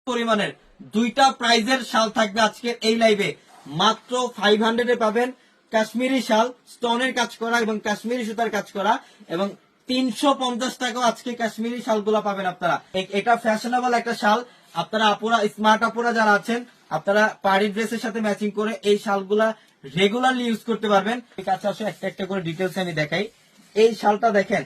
পরিমাণের দুইটা প্রাইজের শাল থাকবে আজকের এই লাইভে। মাত্র 500 এ পাবেন কাশ্মীরি শাল, স্টোনের কাজ করা এবং কাশ্মীরি সুতার কাজ করা, এবং 350 টাকা আজকে কাশ্মীরি শালগুলা পাবেন আপনারা। এটা ফ্যাশনেবল একটা শাল। আপনারা আপুরা, স্মার্ট আপুরা যারা আছেন, আপনারা পার্টি ড্রেসের সাথে ম্যাচিং করে এই শালগুলা রেগুলারলি ইউজ করতে পারবেন। কাছে আসে একটা একটা করে ডিটেলস আমি দেখাই। এই শালটা দেখেন,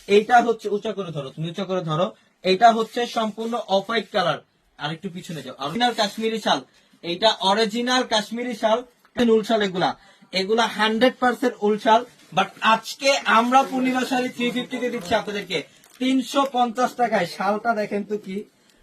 এইটা হচ্ছে, উঁচা করে ধরো, তুমি উঁচা করে ধরো। এইটা হচ্ছে সম্পূর্ণ অফ হোয়াইট কালার। আর একটু পিছনে যাও। অরিজিনাল কাশ্মীরি শাল, এইটা অরিজিনাল কাশ্মীরি শাল, উল শাল। এগুলা 100% উল শাল। বাট আজকে আমরা পূর্ণিমা শাড়ি 350 তে দিচ্ছি আপনাদেরকে 350 টাকায়। শালটা দেখেন তো কি,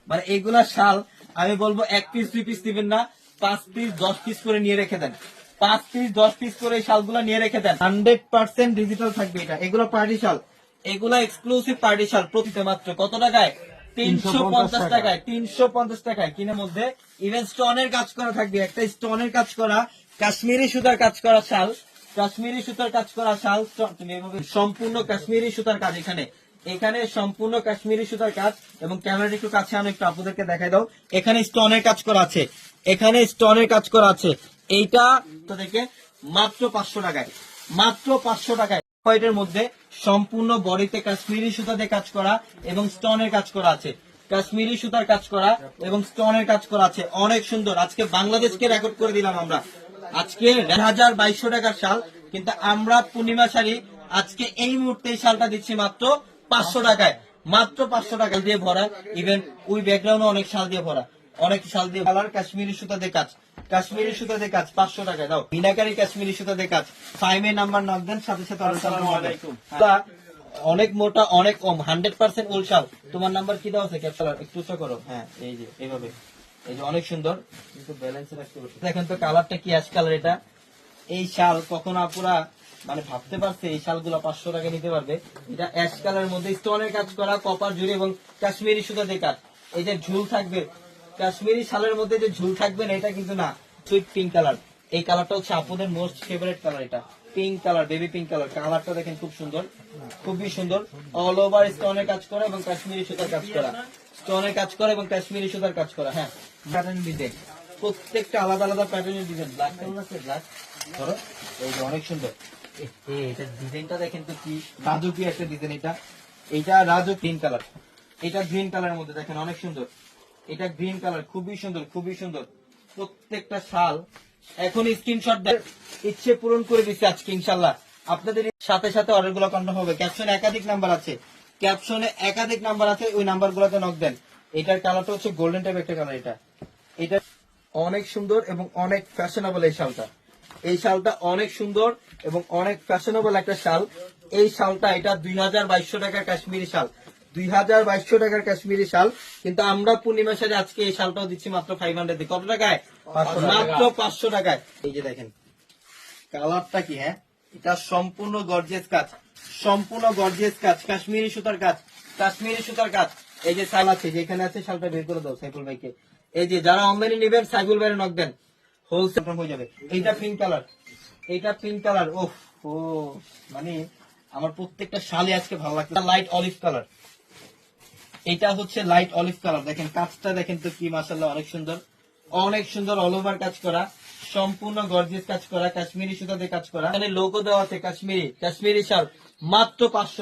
মানে এগুলা শাল আমি বলবো 1 পিস 2 পিস দিবেন না, 5 পিস 10 পিস করে নিয়ে রেখে দেন। 5 পিস 10 পিস করে এই শালগুলা নিয়ে রেখে দেন। 100% ডিজিটাল থাকবে এটা। এগুলো পার্টি শাল, এগুলা এক্সক্লুসিভ পার্টি শাল। প্রতিটা মাত্র কত টাকায়? 350 টাকায়। 350 টাকায় কিনে মধ্যে ইভেন স্টোনের কাজ করা থাকবে। একটা স্টোনের কাজ করা কাশ্মীরি সুতার কাজ করা শাল, কাশ্মীরি সুতার কাজ করা শাল। তুমি এভাবে সম্পূর্ণ কাশ্মীরি সুতার কাজ এখানে, এখানে সম্পূর্ণ কাশ্মীরি সুতার কাজ। এবং ক্যামেরা একটু কাছে আনো, একটু আপনাদেরকে দেখাই দাও। এখানে স্টোনের কাজ করা আছে, এখানে স্টোনের কাজ করা আছে। এইটা তো দেখে মাত্র 500 টাকায়, মাত্র 500 টাকায়। হোয়াইটের মধ্যে সম্পূর্ণ বডিতে কাশ্মীরি সুতা দিয়ে কাজ করা এবং স্টোনের কাজ করা আছে, কাশ্মীরি সুতার কাজ করা এবং স্টোনের কাজ করা আছে। অনেক সুন্দর। আজকে বাংলাদেশকে রেকর্ড করে দিলাম আমরা। আজকে 2200 টাকার শাল, কিন্তু আমরা পূর্ণিমা শাড়ি আজকে এই মুহূর্তে এই শালটা দিচ্ছি মাত্র 500 টাকায়। মাত্র 500 টাকা দিয়ে ভরা। ইভেন ওই ব্যাকগ্রাউন্ডে অনেক শাল দিয়ে ভরা, অনেক শাল দিয়ে কালার কাশ্মীরি সুতা দিয়ে কাজ, কাশ্মীরি সুতা দিয়ে কাজ। 500 টাকায় দাও। মিনাকারি কাশ্মীরি সুতা দিয়ে কাজ। 5 এ নাম্বার নক দেন, সাথে সাথে অনেক মোটা, অনেক কম, 100% উল শাল। তোমার নাম্বার কি দেওয়া আছে? ক্যাপচার একটু উঁচা করো। হ্যাঁ, এই যে এইভাবে, এই যে অনেক সুন্দর, কিন্তু ব্যালেন্সে রাখতে পারছি। দেখেন তো কালারটা কি অ্যাশ কালার। এটা এই শাল কখনো আপুরা মানে ভাবতে পারছে এই শালগুলো 500 টাকা নিতে পারবে? এটা অ্যাশ কালারের মধ্যে স্টোনের কাজ করা, কপার জুড়ি এবং কাশ্মীরি সুতা দিয়ে কাজ। এই যে ঝুল থাকবে কাশ্মীরি শালের মধ্যে, যে ঝুল থাকবে না, এটা কিন্তু না, সুইট পিঙ্ক কালার। এই কালারটা হচ্ছে আপনাদের মোস্ট ফেভারিট কালার। এটা pink colour, baby pink colour. কালারটা দেখেন খুব সুন্দর, খুবই সুন্দর। অল ওভার স্টোনের কাজ করা এবং কাশ্মীরি সুতার কাজ করা, স্টোনের কাজ করা এবং কাশ্মীরি সুতার কাজ করা। হ্যাঁ, প্যাটার্ন ডিজাইন, প্রত্যেকটা আলাদা আলাদা প্যাটার্নের ডিজাইন। ব্ল্যাক কালার আছে, ব্ল্যাক ধরো, এই যে অনেক সুন্দর। এটা ডিজাইনটা দেখেন তো কি রাজকীয় একটা ডিজাইন। এটা রাজক গ্রিন কালার, এটা গ্রিন কালারের মধ্যে দেখেন অনেক সুন্দর। এটা গ্রিন কালার, খুবই সুন্দর, খুবই সুন্দর। প্রত্যেকটা শাল এখন স্ক্রিনশট দেন, ইচ্ছে পূরণ করে দিচ্ছে আজকে ইনশাল্লাহ। আপনাদের সাথে সাথে অর্ডার গুলো কনফার্ম হবে। ক্যাপশনে একাধিক নাম্বার আছে, ক্যাপশনে একাধিক নাম্বার আছে, ওই নাম্বার গুলোতে নক দেন। এটার কালারটা হচ্ছে গোল্ডেন টাইপ একটা কালার। এটা অনেক সুন্দর এবং অনেক ফ্যাশনেবল। এই শালটা, এই শালটা অনেক সুন্দর এবং অনেক ফ্যাশনেবল একটা শাল। এই শালটা, এটা 2200 টাকার কাশ্মীরি শাল, 2200 টাকার কাশ্মীরি শাল। কিন্তু আমরা পূর্ণিমা শাড়ি আজকে এই শালটাও দিচ্ছি মাত্র 500 দিয়ে। কত টাকায়? মাত্র 500 টাকায়। এই যে দেখেন কালারটা কি। হ্যাঁ, এটা সম্পূর্ণ গর্জিয়াস কাজ, সম্পূর্ণ গর্জিয়াস কাজ, কাশ্মীরি সুতার কাজ, কাশ্মীরি সুতার কাজ। এই যে শাল আছে, যেখানে আছে শালটা বের করে দাও সাইফুল ভাইকে। এই যে যারা অনলাইনে নেবেন সাইফুল ভাইয়ের নক দেন, হোলসেল হয়ে যাবে। এইটা পিঙ্ক কালার, এইটা পিঙ্ক কালার। ওহ ও, মানে আমার প্রত্যেকটা শালে আজকে ভালো লাগছে। লাইট অলিভ কালার, এটা হচ্ছে লাইট অলিভ কালার। দেখেন কাজটা দেখেন তো কি, মাশাআল্লাহ অনেক সুন্দর, অনেক সুন্দর। অল ওভার কাজ করা, সম্পূর্ণ গর্জিয়াস কাজ করা, কাশ্মীরি সুতা দিয়ে কাজ করা। এখানে লোগো দেওয়া আছে কাশ্মীরি, কাশ্মীরি শাল। মাত্র 500।